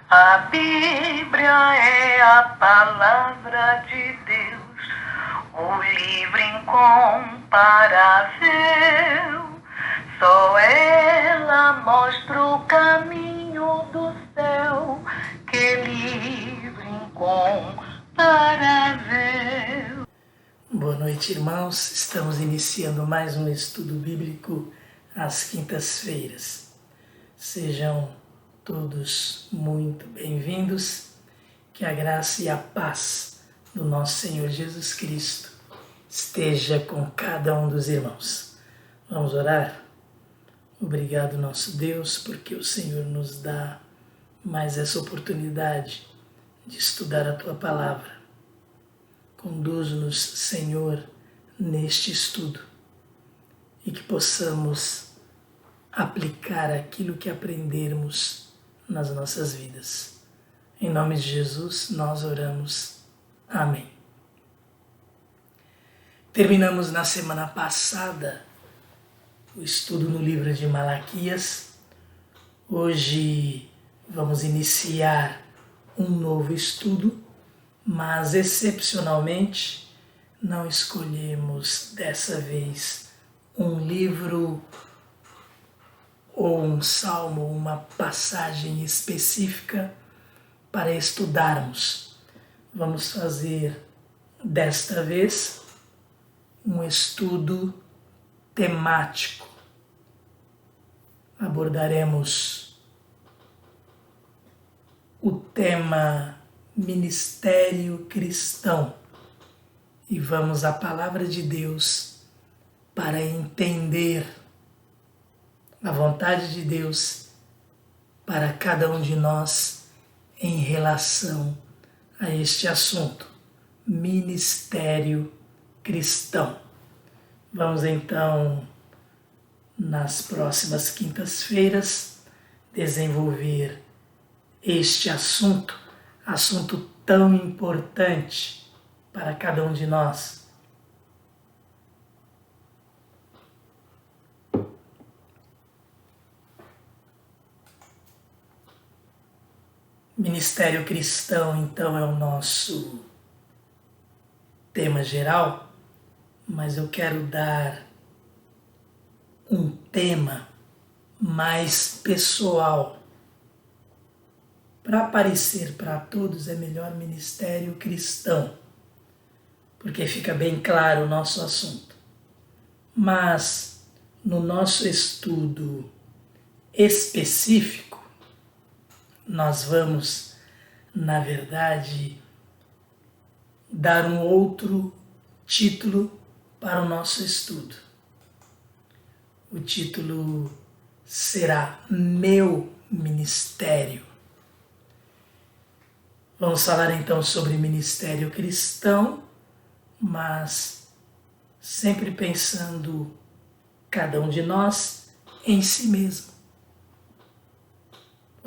A Bíblia é a palavra de Deus, o livro incomparável. Só ela mostra o caminho do céu, que livro incomparável. Boa noite, irmãos. Estamos iniciando mais um estudo bíblico às quintas-feiras. Sejam todos muito bem-vindos. Que a graça e a paz do nosso Senhor Jesus Cristo esteja com cada um dos irmãos. Vamos orar? Obrigado, nosso Deus, porque o Senhor nos dá mais essa oportunidade de estudar a Tua Palavra. Conduz-nos, Senhor, neste estudo e que possamos aplicar aquilo que aprendermos nas nossas vidas. Em nome de Jesus, nós oramos. Amém. Terminamos na semana passada o estudo no livro de Malaquias. Hoje vamos iniciar um novo estudo, mas excepcionalmente não escolhemos dessa vez um livro ou um salmo, uma passagem específica para estudarmos. Vamos fazer desta vez um estudo temático. Abordaremos o tema Ministério Cristão e vamos à Palavra de Deus para entender a vontade de Deus para cada um de nós em relação a este assunto, Ministério Cristão. Vamos então, nas próximas quintas-feiras, desenvolver este assunto tão importante para cada um de nós. Ministério Cristão, então, é o nosso tema geral, mas eu quero dar um tema mais pessoal. Para aparecer para todos é melhor Ministério Cristão, porque fica bem claro o nosso assunto. Mas no nosso estudo específico, nós vamos, na verdade, dar um outro título para o nosso estudo. O título será Meu Ministério. Vamos falar então sobre ministério cristão, mas sempre pensando cada um de nós em si mesmo.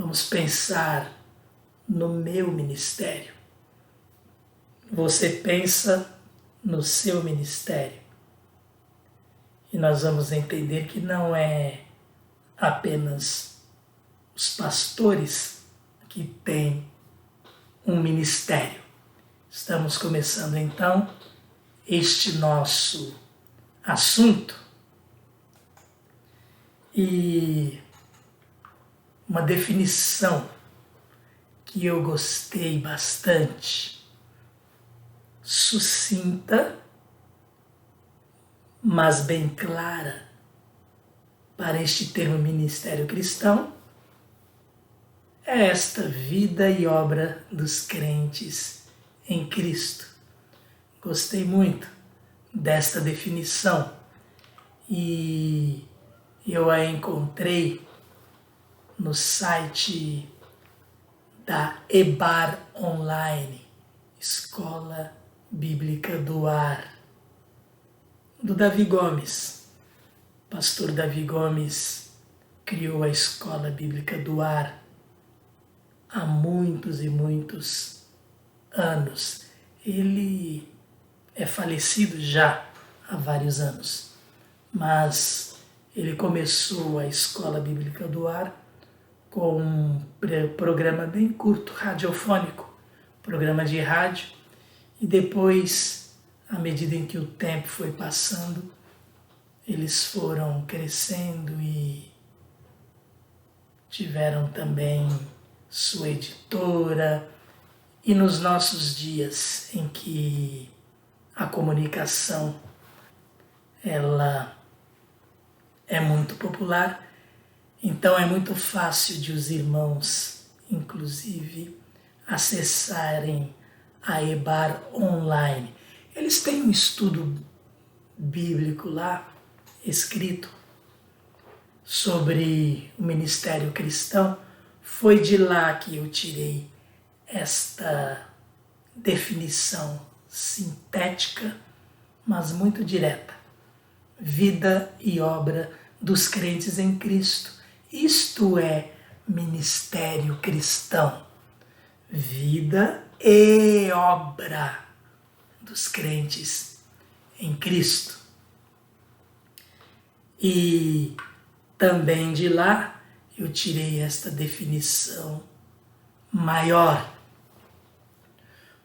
Vamos pensar no meu ministério. Você pensa no seu ministério. E nós vamos entender que não é apenas os pastores que têm um ministério. Estamos começando então este nosso assunto e uma definição que eu gostei bastante, sucinta, mas bem clara para este termo ministério cristão, é esta vida e obra dos crentes em Cristo. Gostei muito desta definição e eu a encontrei no site da EBAR Online, Escola Bíblica do Ar, do Davi Gomes. Pastor Davi Gomes criou a Escola Bíblica do Ar há muitos e muitos anos. Ele é falecido já há vários anos, mas ele começou a Escola Bíblica do Ar com um programa bem curto, radiofônico, programa de rádio, e depois, à medida em que o tempo foi passando, eles foram crescendo e tiveram também sua editora, e nos nossos dias em que a comunicação ela é muito popular, então é muito fácil de os irmãos, inclusive, acessarem a EBAR online. Eles têm um estudo bíblico lá, escrito, sobre o ministério cristão. Foi de lá que eu tirei esta definição sintética, mas muito direta. Vida e obra dos crentes em Cristo. Isto é ministério cristão. Vida e obra dos crentes em Cristo. E também de lá eu tirei esta definição maior.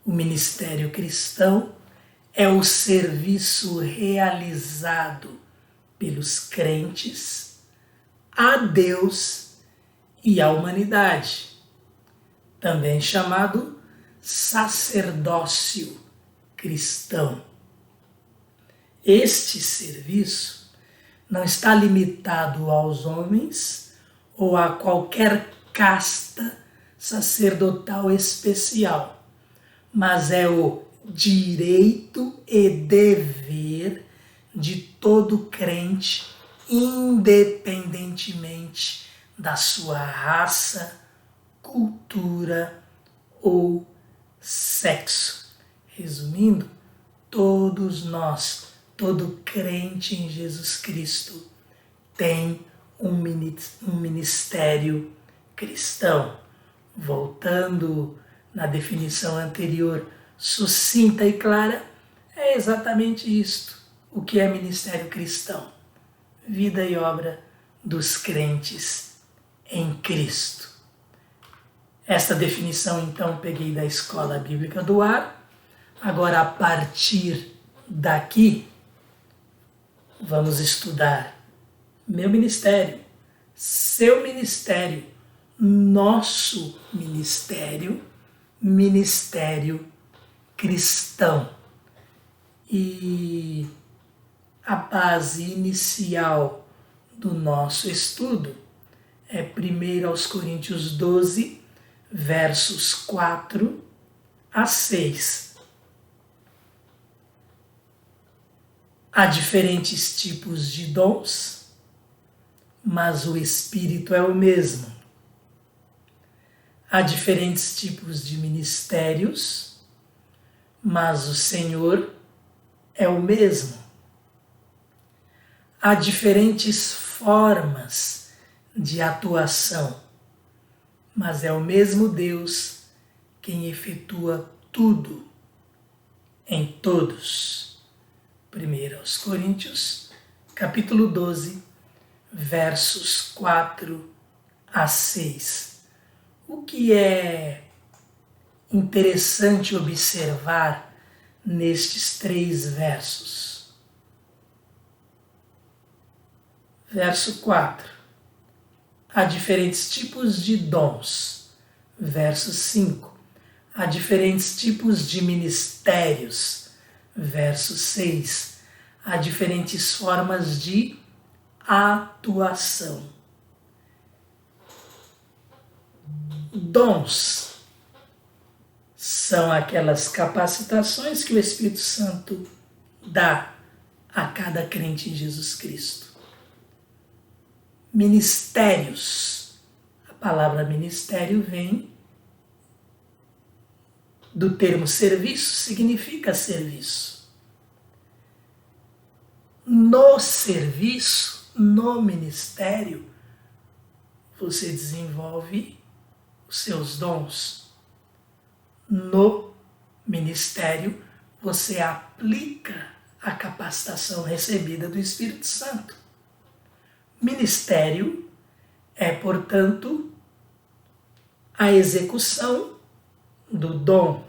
O ministério cristão é o serviço realizado pelos crentes a Deus e à humanidade, também chamado sacerdócio cristão. Este serviço não está limitado aos homens ou a qualquer casta sacerdotal especial, mas é o direito e dever de todo crente, independentemente da sua raça, cultura ou sexo. Resumindo, todos nós, todo crente em Jesus Cristo tem um ministério cristão. Voltando na definição anterior, sucinta e clara, é exatamente isto. O que é ministério cristão? Vida e obra dos crentes em Cristo. Esta definição, então, peguei da Escola Bíblica do Ar. Agora, a partir daqui, vamos estudar meu ministério, seu ministério, nosso ministério, ministério cristão. E a base inicial do nosso estudo é 1 aos Coríntios 12, versos 4 a 6. Há diferentes tipos de dons, mas o Espírito é o mesmo. Há diferentes tipos de ministérios, mas o Senhor é o mesmo. Há diferentes formas de atuação, mas é o mesmo Deus quem efetua tudo em todos. 1 aos Coríntios, capítulo 12, versos 4 a 6. O que é interessante observar nestes 3 versos? Verso 4. Há diferentes tipos de dons. Verso 5. Há diferentes tipos de ministérios. Verso 6. Há diferentes formas de atuação. Dons são aquelas capacitações que o Espírito Santo dá a cada crente em Jesus Cristo. Ministérios. A palavra ministério vem do termo serviço, significa serviço. No serviço, no ministério, você desenvolve os seus dons. No ministério, você aplica a capacitação recebida do Espírito Santo. Ministério é, portanto, a execução do dom.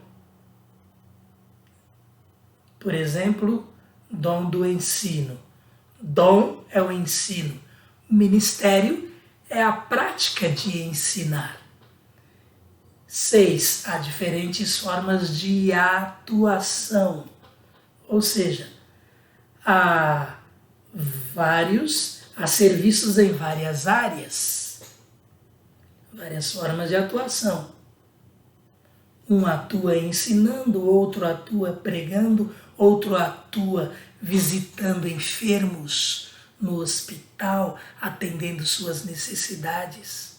Por exemplo, dom do ensino. Dom é o ensino. O ministério é a prática de ensinar. 6. Há diferentes formas de atuação. Ou seja, há serviços em várias áreas, várias formas de atuação. Um atua ensinando, outro atua pregando, outro atua visitando enfermos no hospital, atendendo suas necessidades.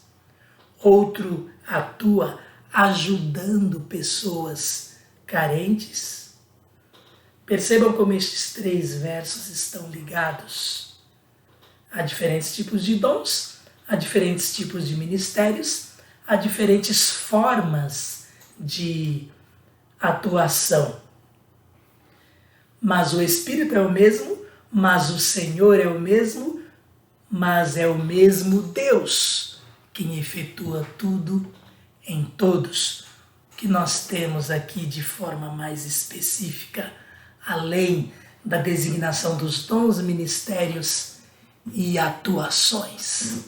Outro atua ajudando pessoas carentes. Percebam como estes 3 versos estão ligados. Há diferentes tipos de dons, há diferentes tipos de ministérios, há diferentes formas de atuação. Mas o Espírito é o mesmo, mas o Senhor é o mesmo, mas é o mesmo Deus quem efetua tudo em todos. O que nós temos aqui de forma mais específica, além da designação dos dons, ministérios e atuações.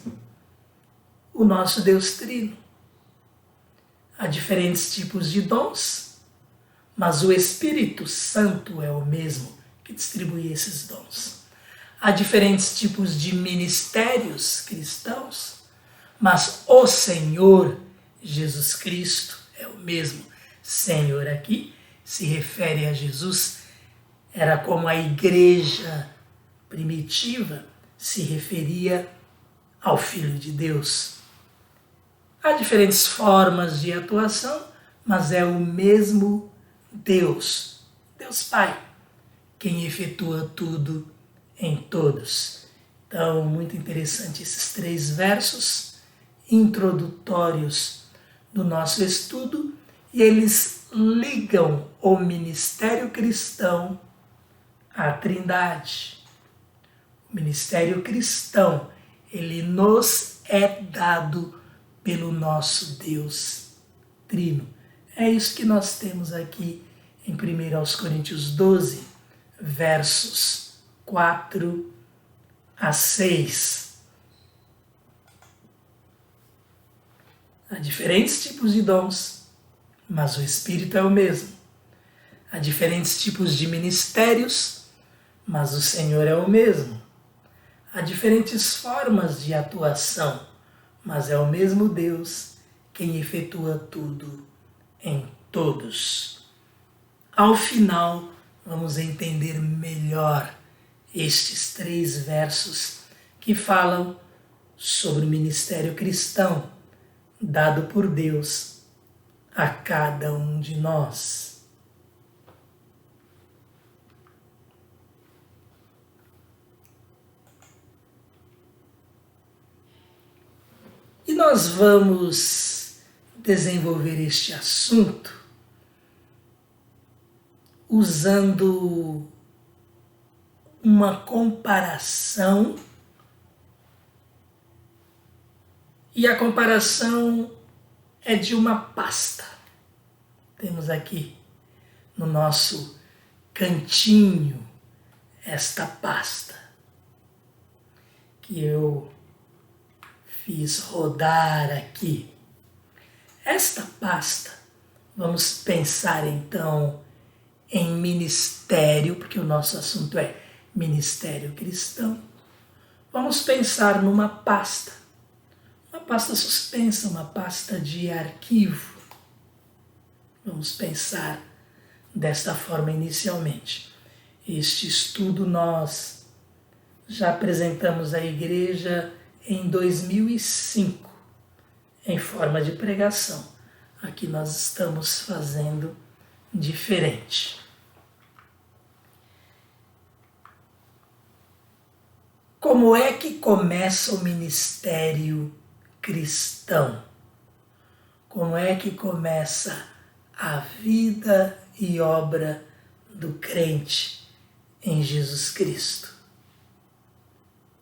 O nosso Deus Trino. Há diferentes tipos de dons, mas o Espírito Santo é o mesmo que distribui esses dons. Há diferentes tipos de ministérios cristãos, mas o Senhor Jesus Cristo é o mesmo. Senhor aqui se refere a Jesus. Era como a igreja primitiva se referia ao Filho de Deus. Há diferentes formas de atuação, mas é o mesmo Deus, Deus Pai, quem efetua tudo em todos. Então, muito interessante esses 3 versos introdutórios do nosso estudo, e eles ligam o ministério cristão à Trindade. O ministério cristão, ele nos é dado pelo nosso Deus Trino. É isso que nós temos aqui em 1 Coríntios 12, versos 4 a 6. Há diferentes tipos de dons, mas o Espírito é o mesmo. Há diferentes tipos de ministérios, mas o Senhor é o mesmo. Há diferentes formas de atuação, mas é o mesmo Deus quem efetua tudo em todos. Ao final, vamos entender melhor estes 3 versos que falam sobre o ministério cristão dado por Deus a cada um de nós. E nós vamos desenvolver este assunto usando uma comparação, e a comparação é de uma pasta. Temos aqui no nosso cantinho esta pasta que eu fiz rodar aqui. Esta pasta, vamos pensar então em ministério, porque o nosso assunto é ministério cristão. Vamos pensar numa pasta. Uma pasta suspensa, uma pasta de arquivo. Vamos pensar desta forma inicialmente. Este estudo nós já apresentamos à igreja em 2005, em forma de pregação. Aqui nós estamos fazendo diferente. Como é que começa o ministério cristão? Como é que começa a vida e obra do crente em Jesus Cristo?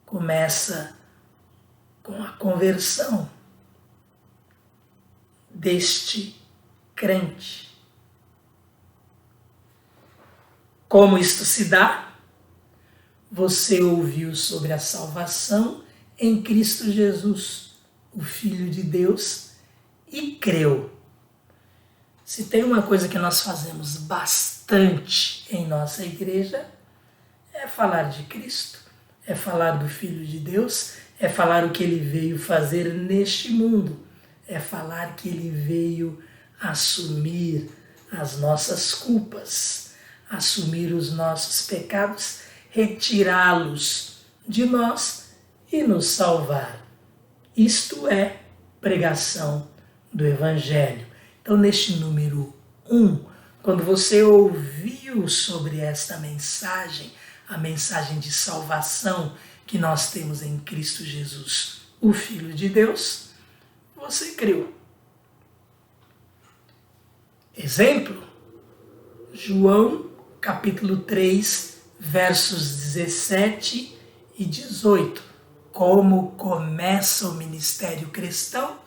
Começa com a conversão. deste crente. Como isto se dá? Você ouviu sobre a salvação em Cristo Jesus, o Filho de Deus, e creu. Se tem uma coisa que nós fazemos bastante em nossa igreja, é falar de Cristo, é falar do Filho de Deus, é falar o que ele veio fazer neste mundo, é falar que ele veio assumir as nossas culpas, assumir os nossos pecados, retirá-los de nós e nos salvar. Isto é pregação do Evangelho. Então, neste número 1, quando você ouviu sobre esta mensagem, a mensagem de salvação que nós temos em Cristo Jesus, o Filho de Deus, você creu. Exemplo, João capítulo 3, versos 17 e 18. Como começa o ministério cristão?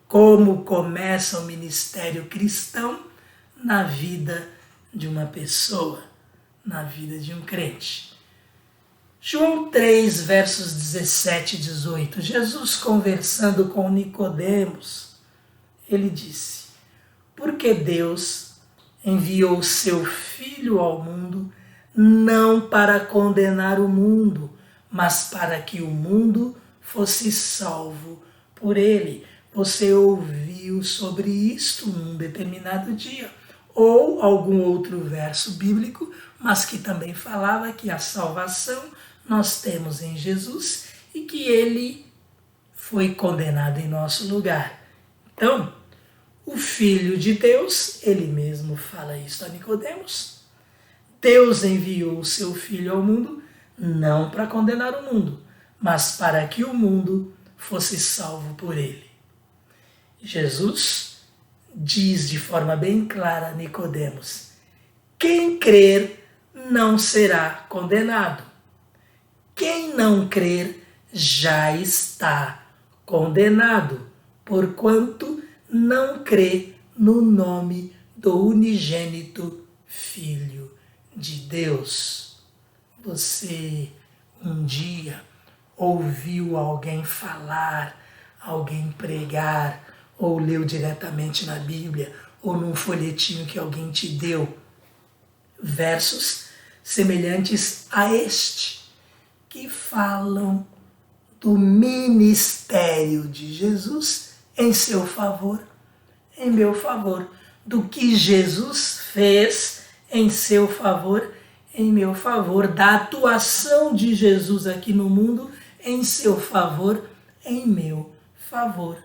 Como começa o ministério cristão na vida de uma pessoa, na vida de um crente. João 3, versos 17 e 18. Jesus conversando com Nicodemos, ele disse: porque Deus enviou o seu Filho ao mundo não para condenar o mundo, mas para que o mundo fosse salvo por ele. Você ouviu sobre isto num determinado dia, ou algum outro verso bíblico, mas que também falava que a salvação nós temos em Jesus e que ele foi condenado em nosso lugar. Então, o Filho de Deus, ele mesmo fala isso a Nicodemos. Deus enviou o seu Filho ao mundo não para condenar o mundo, mas para que o mundo fosse salvo por ele. Jesus diz de forma bem clara a Nicodemos: quem crer não será condenado. Quem não crer já está condenado, porquanto não crê no nome do unigênito Filho de Deus. Você um dia ouviu alguém falar, alguém pregar, ou leu diretamente na Bíblia, ou num folhetinho que alguém te deu, versos semelhantes a este, que falam do ministério de Jesus em seu favor, em meu favor, do que Jesus fez em seu favor, em meu favor, da atuação de Jesus aqui no mundo em seu favor, em meu favor.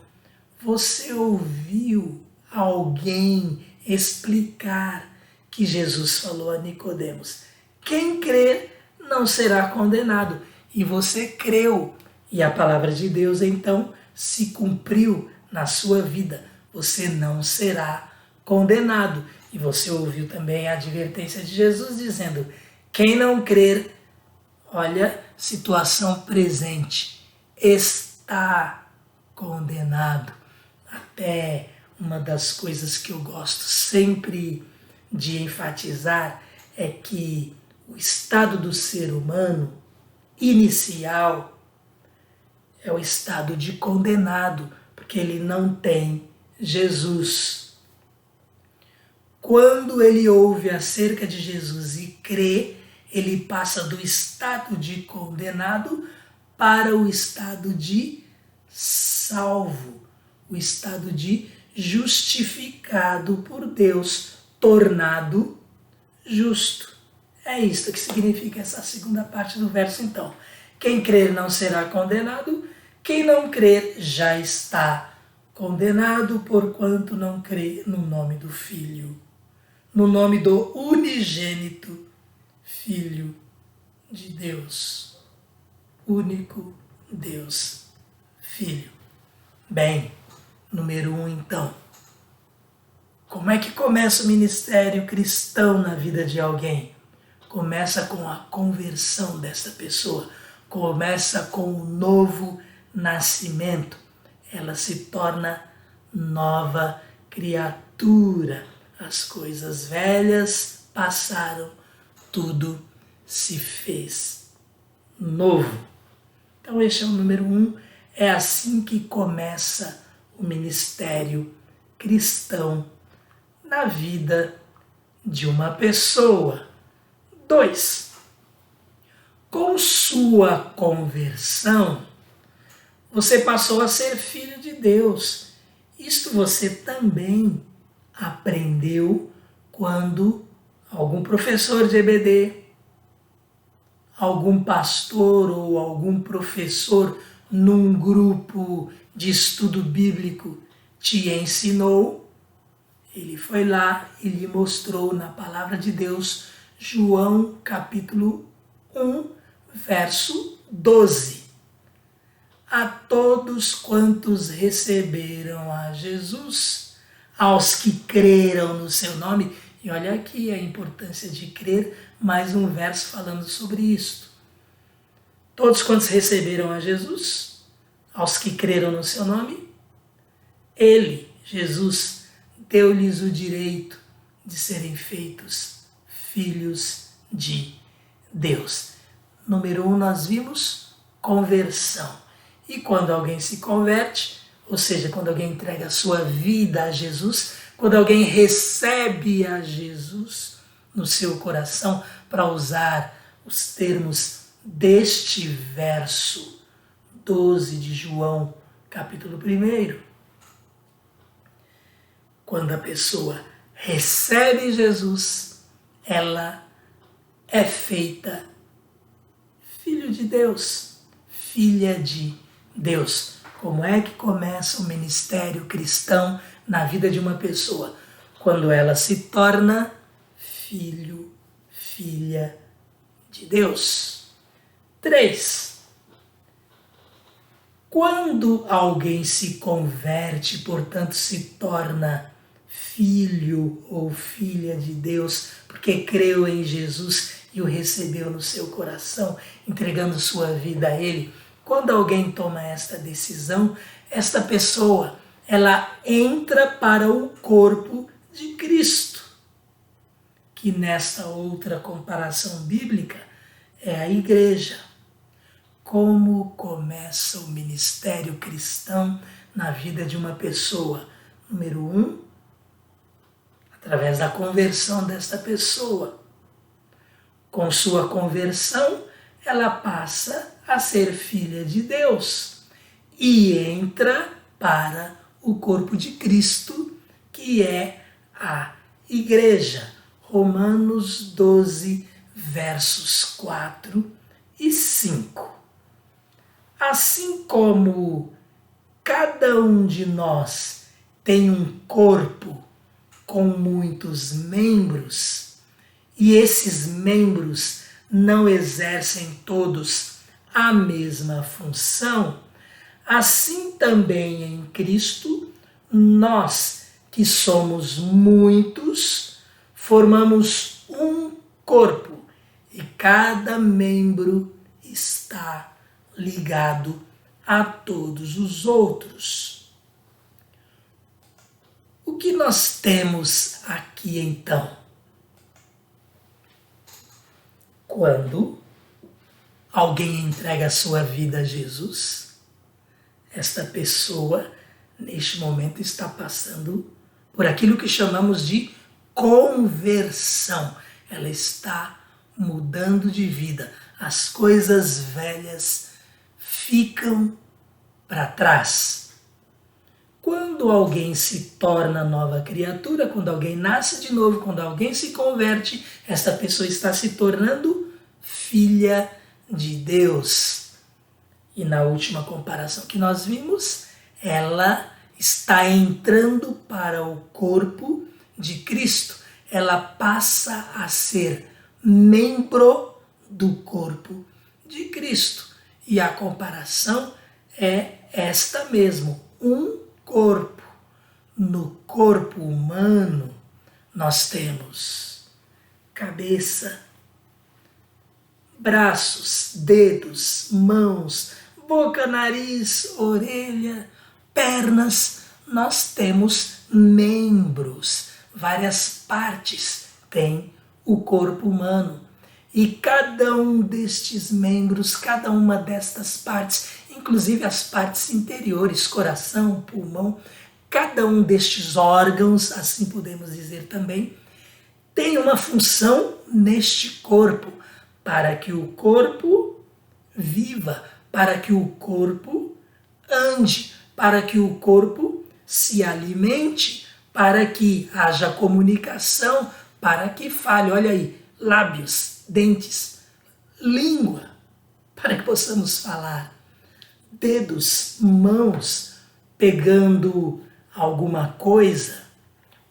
Você ouviu alguém explicar que Jesus falou a Nicodemos: quem crer não será condenado. E você creu. E a palavra de Deus, então, se cumpriu na sua vida. Você não será condenado. E você ouviu também a advertência de Jesus dizendo: quem não crer, olha, situação presente, está condenado. Até uma das coisas que eu gosto sempre de enfatizar é que o estado do ser humano inicial é o estado de condenado, porque ele não tem Jesus. Quando ele ouve acerca de Jesus e crê, ele passa do estado de condenado para o estado de salvo, o estado de justificado por Deus, tornado justo. É isto que significa essa segunda parte do verso, então. Quem crer não será condenado, quem não crer já está condenado, porquanto não crê no nome do Filho, no nome do unigênito Filho de Deus, único Deus, Filho. Bem, número 1, então. Como é que começa o ministério cristão na vida de alguém? Começa com a conversão dessa pessoa, começa com o novo nascimento. Ela se torna nova criatura. As coisas velhas passaram, tudo se fez novo. Então este é o número 1. É assim que começa o ministério cristão na vida de uma pessoa. 2. Com sua conversão, você passou a ser filho de Deus. Isto você também aprendeu quando algum professor de EBD, algum pastor ou algum professor num grupo de estudo bíblico te ensinou. Ele foi lá e lhe mostrou na palavra de Deus, João capítulo 1, verso 12. A todos quantos receberam a Jesus, aos que creram no seu nome, e olha aqui a importância de crer, mais um verso falando sobre isto. Todos quantos receberam a Jesus, aos que creram no seu nome, ele, Jesus, deu-lhes o direito de serem feitos filhos de Deus. Número 1, nós vimos conversão. E quando alguém se converte, ou seja, quando alguém entrega a sua vida a Jesus, quando alguém recebe a Jesus no seu coração, para usar os termos deste verso 12 de João, capítulo 1, quando a pessoa recebe Jesus, ela é feita filho de Deus, filha de Deus. Como é que começa o ministério cristão na vida de uma pessoa? Quando ela se torna filho, filha de Deus. 3. Quando alguém se converte, portanto se torna filho ou filha de Deus, porque creu em Jesus e o recebeu no seu coração, entregando sua vida a Ele. Quando alguém toma esta decisão, esta pessoa, ela entra para o corpo de Cristo, que nesta outra comparação bíblica é a igreja. Como começa o ministério cristão na vida de uma pessoa? Número 1, através da conversão desta pessoa. Com sua conversão, ela passa a ser filha de Deus e entra para o corpo de Cristo, que é a igreja. Romanos 12, versos 4 e 5. Assim como cada um de nós tem um corpo com muitos membros, e esses membros não exercem todos a mesma função, assim também em Cristo, nós que somos muitos, formamos um corpo e cada membro está ligado a todos os outros. O que nós temos aqui então? Quando alguém entrega a sua vida a Jesus, esta pessoa, neste momento, está passando por aquilo que chamamos de conversão. Ela está mudando de vida. As coisas velhas ficam para trás. Quando alguém se torna nova criatura, quando alguém nasce de novo, quando alguém se converte, esta pessoa está se tornando filha de Deus. E na última comparação que nós vimos, ela está entrando para o corpo de Cristo. Ela passa a ser membro do corpo de Cristo. E a comparação é esta mesmo, um corpo. No corpo humano, nós temos cabeça, braços, dedos, mãos, boca, nariz, orelha, pernas. nós temos membros, várias partes tem o corpo humano. E cada um destes membros, cada uma destas partes, inclusive as partes interiores, coração, pulmão, cada um destes órgãos, assim podemos dizer também, tem uma função neste corpo, para que o corpo viva, para que o corpo ande, para que o corpo se alimente, para que haja comunicação, para que fale. Olha aí, lábios, dentes, língua, para que possamos falar, dedos, mãos, pegando alguma coisa,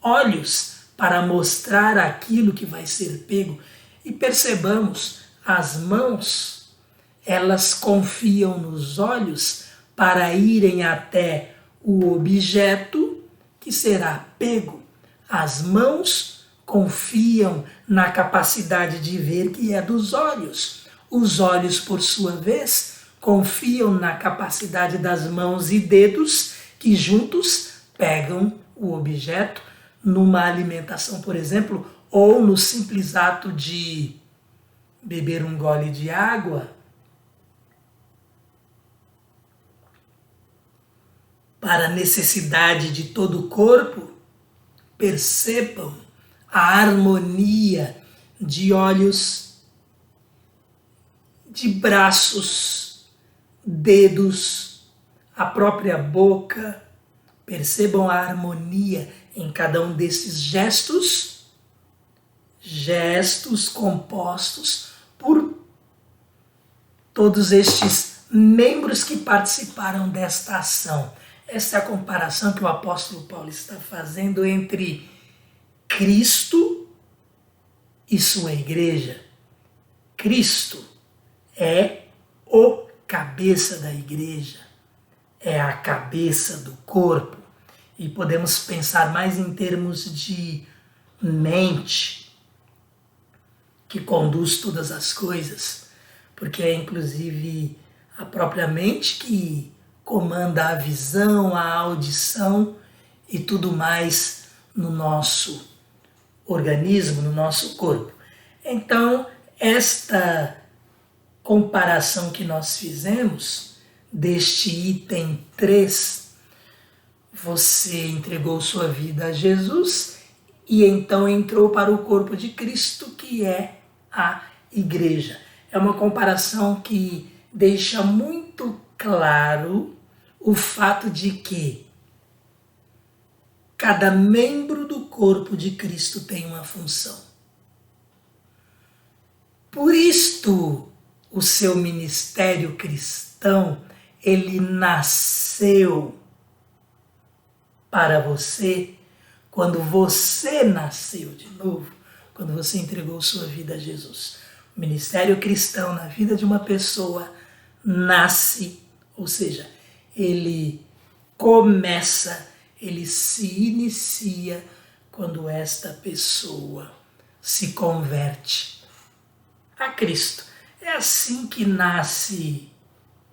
olhos, para mostrar aquilo que vai ser pego. E percebamos, as mãos, elas confiam nos olhos para irem até o objeto que será pego. As mãos confiam na capacidade de ver que é dos olhos. Os olhos, por sua vez, confiam na capacidade das mãos e dedos que juntos pegam o objeto numa alimentação, por exemplo, ou no simples ato de beber um gole de água. Para a necessidade de todo o corpo, percebam a harmonia de olhos, de braços, dedos, a própria boca. Percebam a harmonia em cada um desses gestos compostos por todos estes membros que participaram desta ação. Esta é a comparação que o apóstolo Paulo está fazendo entre Cristo e sua igreja. Cristo é o cabeça da igreja, é a cabeça do corpo. E podemos pensar mais em termos de mente, que conduz todas as coisas, porque é inclusive a própria mente que comanda a visão, a audição e tudo mais no nosso organismo, no nosso corpo. Então, esta comparação que nós fizemos deste item 3, você entregou sua vida a Jesus e então entrou para o corpo de Cristo, que é a igreja. É uma comparação que deixa muito claro o fato de que cada membro do corpo de Cristo tem uma função. Por isto, o seu ministério cristão, ele nasceu para você quando você nasceu de novo, quando você entregou sua vida a Jesus. O ministério cristão na vida de uma pessoa nasce, ou seja, ele começa, ele se inicia quando esta pessoa se converte a Cristo. É assim que nasce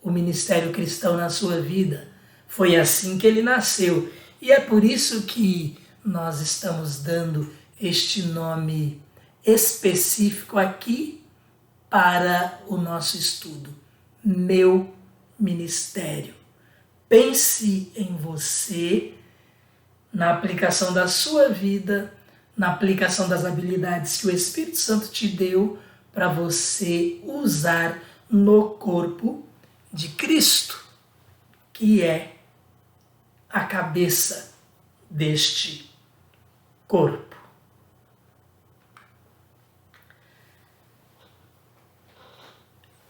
o ministério cristão na sua vida. Foi assim que ele nasceu. E é por isso que nós estamos dando este nome específico aqui para o nosso estudo. Meu ministério. Pense em você, na aplicação da sua vida, na aplicação das habilidades que o Espírito Santo te deu para você usar no corpo de Cristo, que é a cabeça deste corpo.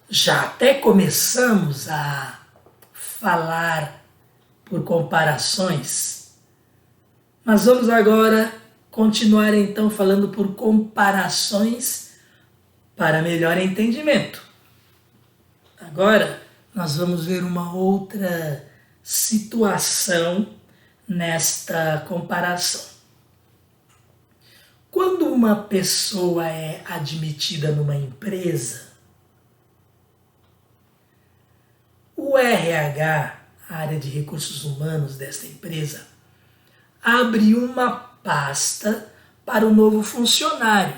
Já até começamos a falar por comparações, mas vamos agora continuar então falando por comparações para melhor entendimento. Agora nós vamos ver uma outra situação nesta comparação. Quando uma pessoa é admitida numa empresa, o RH, a área de recursos humanos desta empresa, abre uma pasta para o novo funcionário,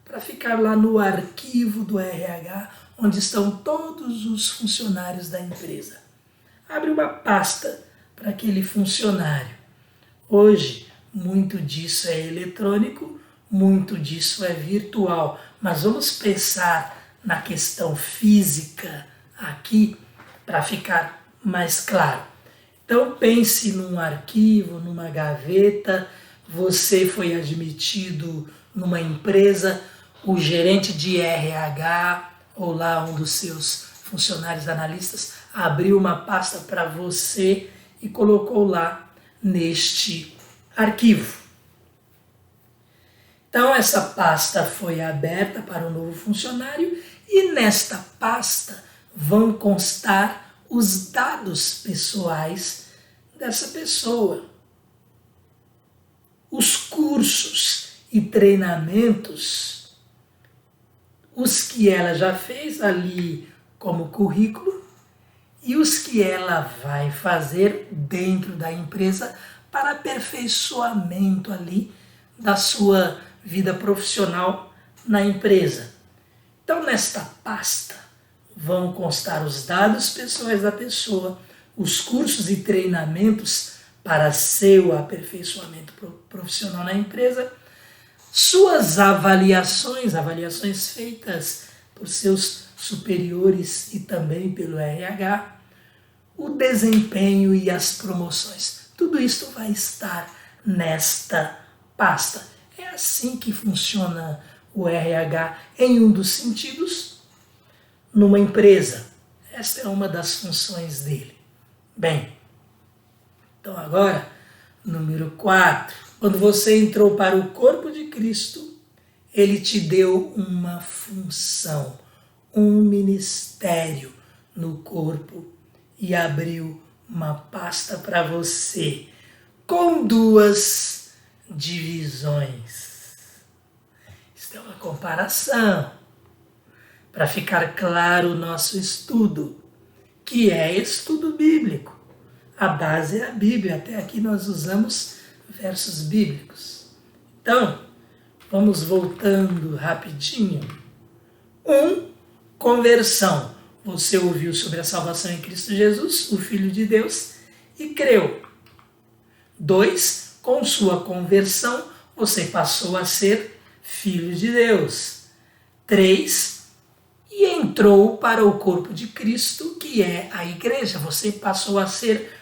para ficar lá no arquivo do RH, onde estão todos os funcionários da empresa. Abre uma pasta para aquele funcionário. Hoje, muito disso é eletrônico, muito disso é virtual, mas vamos pensar na questão física aqui para ficar mais claro. Então pense num arquivo, numa gaveta, você foi admitido numa empresa, o gerente de RH ou lá um dos seus funcionários analistas abriu uma pasta para você e colocou lá neste arquivo. Então essa pasta foi aberta para o novo funcionário e nesta pasta vão constar os dados pessoais dessa pessoa. Os cursos e treinamentos, os que ela já fez ali como currículo e os que ela vai fazer dentro da empresa para aperfeiçoamento ali da sua vida profissional na empresa. Então, nesta pasta vão constar os dados pessoais da pessoa, os cursos e treinamentos para seu aperfeiçoamento profissional na empresa, suas avaliações feitas por seus superiores e também pelo RH, o desempenho e as promoções. Tudo isso vai estar nesta pasta. É assim que funciona o RH em um dos sentidos numa empresa. Esta é uma das funções dele. Bem, então agora, número 4. Quando você entrou para o corpo de Cristo, ele te deu uma função, um ministério no corpo e abriu uma pasta para você com 2 divisões. Isso é uma comparação para ficar claro o nosso estudo, que é estudo bíblico. A base é a Bíblia, até aqui nós usamos versos bíblicos. Então, vamos voltando rapidinho. 1, conversão. Você ouviu sobre a salvação em Cristo Jesus, o Filho de Deus, e creu. 2, com sua conversão, você passou a ser filho de Deus. 3, e entrou para o corpo de Cristo, que é a igreja. Você passou a ser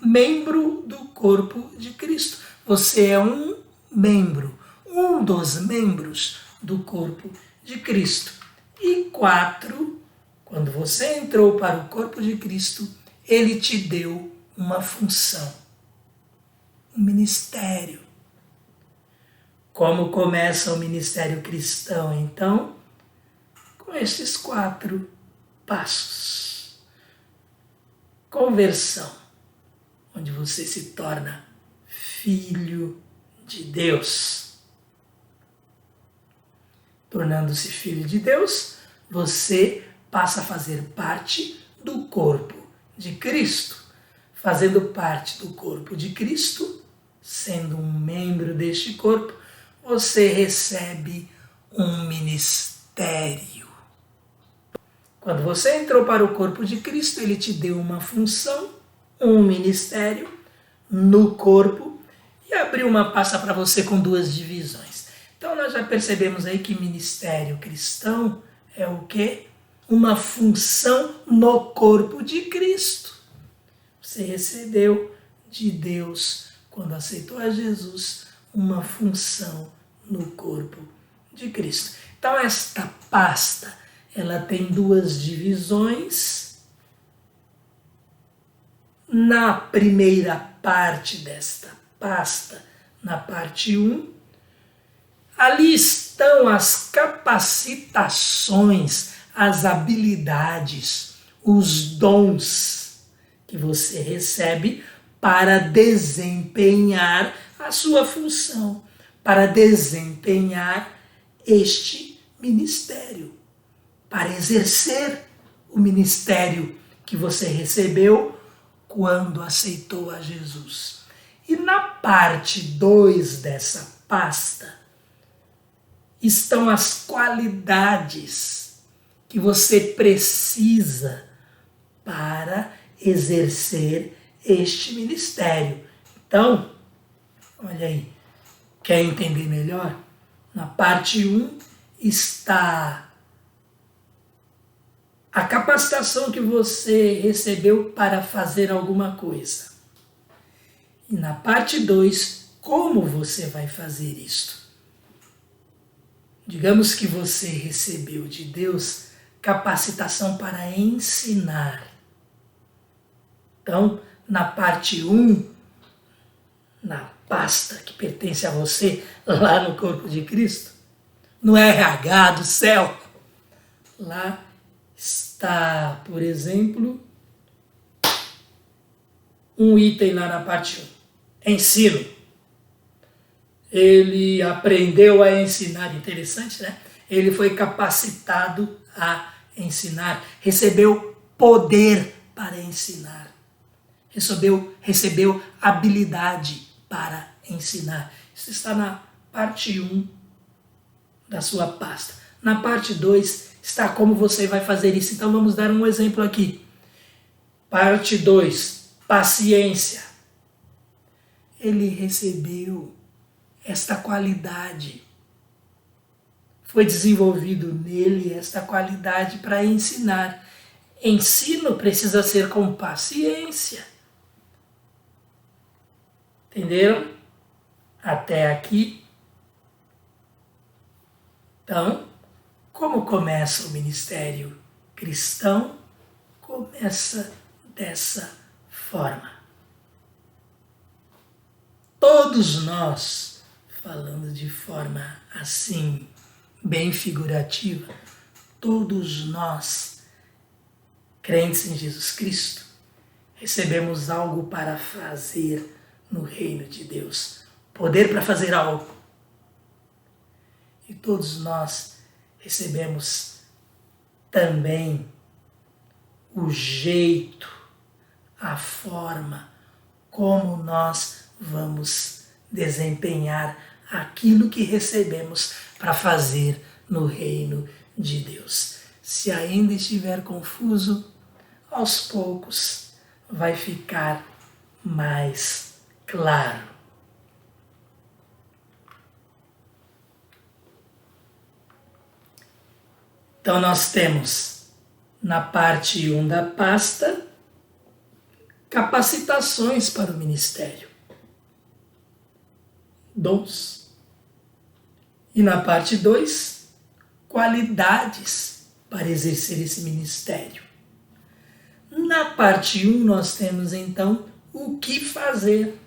membro do corpo de Cristo. Você é um membro, um dos membros do corpo de Cristo. E 4, quando você entrou para o corpo de Cristo, ele te deu uma função, um ministério. Como começa o ministério cristão, então? Com estes 4 passos. Conversão, onde você se torna filho de Deus. Tornando-se filho de Deus, você passa a fazer parte do corpo de Cristo. Fazendo parte do corpo de Cristo, sendo um membro deste corpo, você recebe um ministério. Quando você entrou para o corpo de Cristo, ele te deu uma função, um ministério no corpo e abriu uma pasta para você com 2 divisões. Então nós já percebemos aí que ministério cristão é o quê? Uma função no corpo de Cristo. Você recebeu de Deus, quando aceitou a Jesus, uma função no corpo de Cristo. Então esta pasta, ela tem 2 divisões. Na primeira parte desta pasta, na parte 1, ali estão as capacitações, as habilidades, os dons que você recebe para desempenhar a sua função, para desempenhar este ministério, para exercer o ministério que você recebeu quando aceitou a Jesus. E na parte 2 dessa pasta estão as qualidades que você precisa para exercer este ministério. Então, olha aí, quer entender melhor? Na parte 1 está a capacitação que você recebeu para fazer alguma coisa. E na parte 2, como você vai fazer isto? Digamos que você recebeu de Deus capacitação para ensinar. Então, na parte 1, na pasta que pertence a você, lá no corpo de Cristo, no RH do céu, lá está, por exemplo, um item lá na parte 1, ensino. Ele aprendeu a ensinar, interessante, né? Ele foi capacitado a ensinar, recebeu poder para ensinar, recebeu habilidade para ensinar. Isso está na parte 1 da sua pasta. Na parte 2 está como você vai fazer isso. Então vamos dar um exemplo aqui. Parte 2, paciência. Ele recebeu esta qualidade. Foi desenvolvido nele esta qualidade para ensinar. Ensino precisa ser com paciência. Entenderam? Até aqui. Então, como começa o ministério cristão? Começa dessa forma. Todos nós, falando de forma assim, bem figurativa, todos nós, crentes em Jesus Cristo, recebemos algo para fazer no reino de Deus. Poder para fazer algo. E todos nós recebemos também o jeito, a forma como nós vamos desempenhar aquilo que recebemos para fazer no reino de Deus. Se ainda estiver confuso, aos poucos vai ficar mais claro. Então nós temos na parte 1 da pasta capacitações para o ministério, dons. E na parte 2, qualidades para exercer esse ministério. Na parte 1 nós temos então o que fazer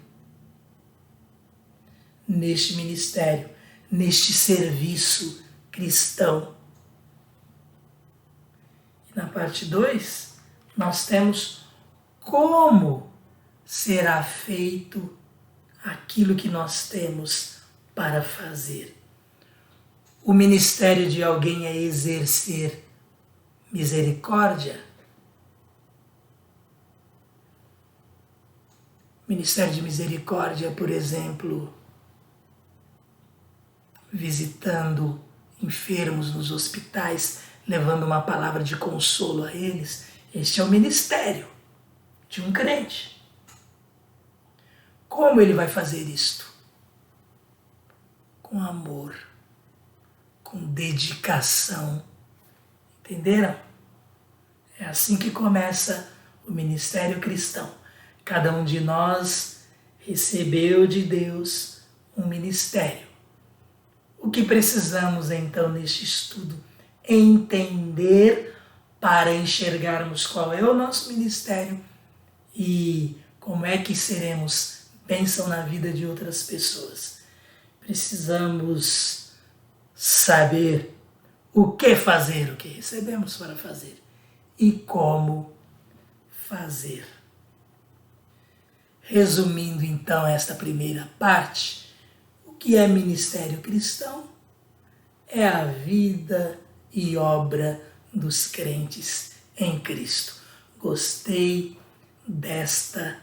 neste ministério, neste serviço cristão. Na parte 2, nós temos como será feito aquilo que nós temos para fazer. O ministério de alguém é exercer misericórdia. Ministério de misericórdia, por exemplo, visitando enfermos nos hospitais, levando uma palavra de consolo a eles. Este é o ministério de um crente. Como ele vai fazer isto? Com amor, com dedicação. Entenderam? É assim que começa o ministério cristão. Cada um de nós recebeu de Deus um ministério. O que precisamos então neste estudo? Entender para enxergarmos qual é o nosso ministério e como é que seremos bênção na vida de outras pessoas. Precisamos saber o que fazer, o que recebemos para fazer e como fazer. Resumindo então esta primeira parte, o que é ministério cristão? É a vida e obra dos crentes em Cristo. Gostei desta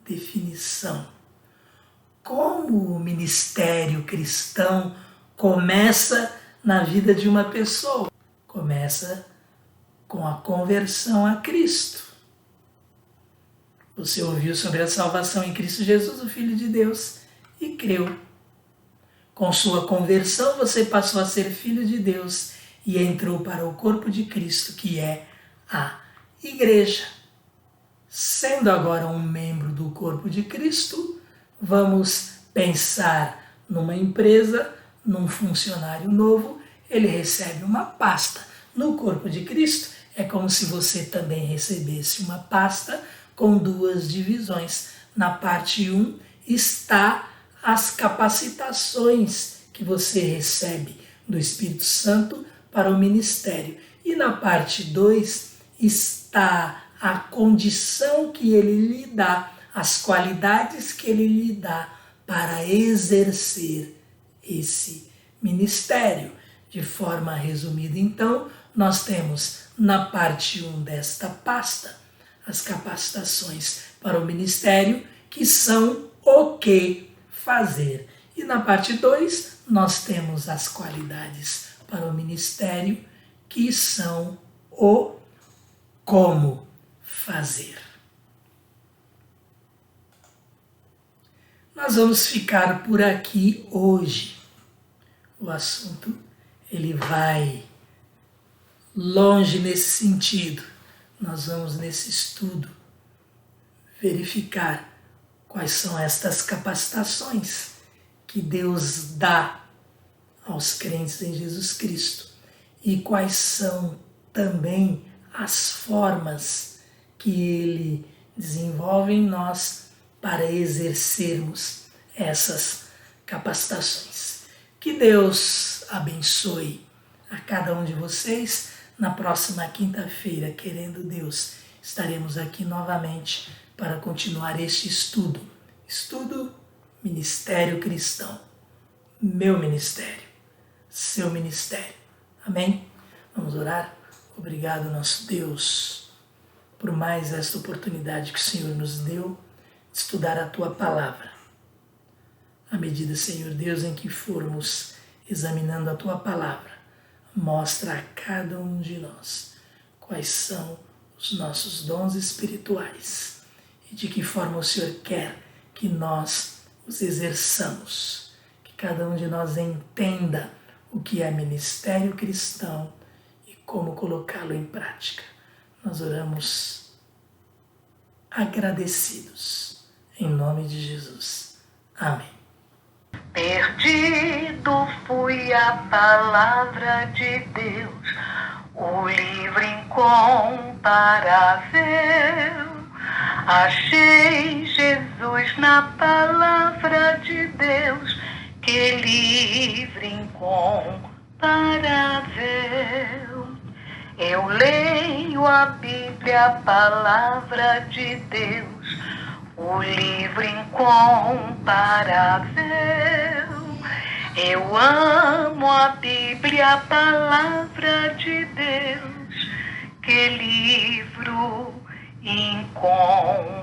definição. como o ministério cristão começa na vida de uma pessoa. Começa com a conversão a Cristo. Você ouviu sobre a salvação em Cristo Jesus, o Filho de Deus, e creu. Com sua conversão, você passou a ser filho de Deus e entrou para o corpo de Cristo, que é a Igreja. Sendo agora um membro do corpo de Cristo, vamos pensar numa empresa, num funcionário novo, ele recebe uma pasta. No corpo de Cristo, é como se você também recebesse uma pasta com duas divisões. Na parte 1 está as capacitações que você recebe do Espírito Santo para o ministério. E na parte 2 está a condição que ele lhe dá, as qualidades que ele lhe dá para exercer esse ministério. De forma resumida, então, nós temos na parte 1 desta pasta as capacitações para o ministério, que são o que fazer. E na parte 2, nós temos as qualidades para o ministério, que são o como fazer. Nós vamos ficar por aqui hoje. O assunto ele vai longe nesse sentido. Nós vamos nesse estudo verificar quais são estas capacitações que Deus dá aos crentes em Jesus Cristo e quais são também as formas que Ele desenvolve em nós para exercermos essas capacitações. Que Deus abençoe a cada um de vocês. Na próxima quinta-feira, querendo Deus, estaremos aqui novamente para continuar este estudo. Estudo Ministério Cristão. Meu ministério, seu ministério. Amém? Vamos orar? Obrigado, nosso Deus, por mais esta oportunidade que o Senhor nos deu de estudar a Tua Palavra. À medida, Senhor Deus, em que formos examinando a Tua Palavra, mostra a cada um de nós quais são os nossos dons espirituais e de que forma o Senhor quer que nós os exerçamos, que cada um de nós entenda o que é ministério cristão e como colocá-lo em prática. Nós oramos agradecidos, em nome de Jesus. Amém. Perdido fui a palavra de Deus, o livro incomparável. Achei Jesus na palavra de Deus, que livro incomparável. Eu leio a Bíblia, a palavra de Deus, o livro incomparável. Eu amo a Bíblia, a palavra de Deus, que livro incomparável.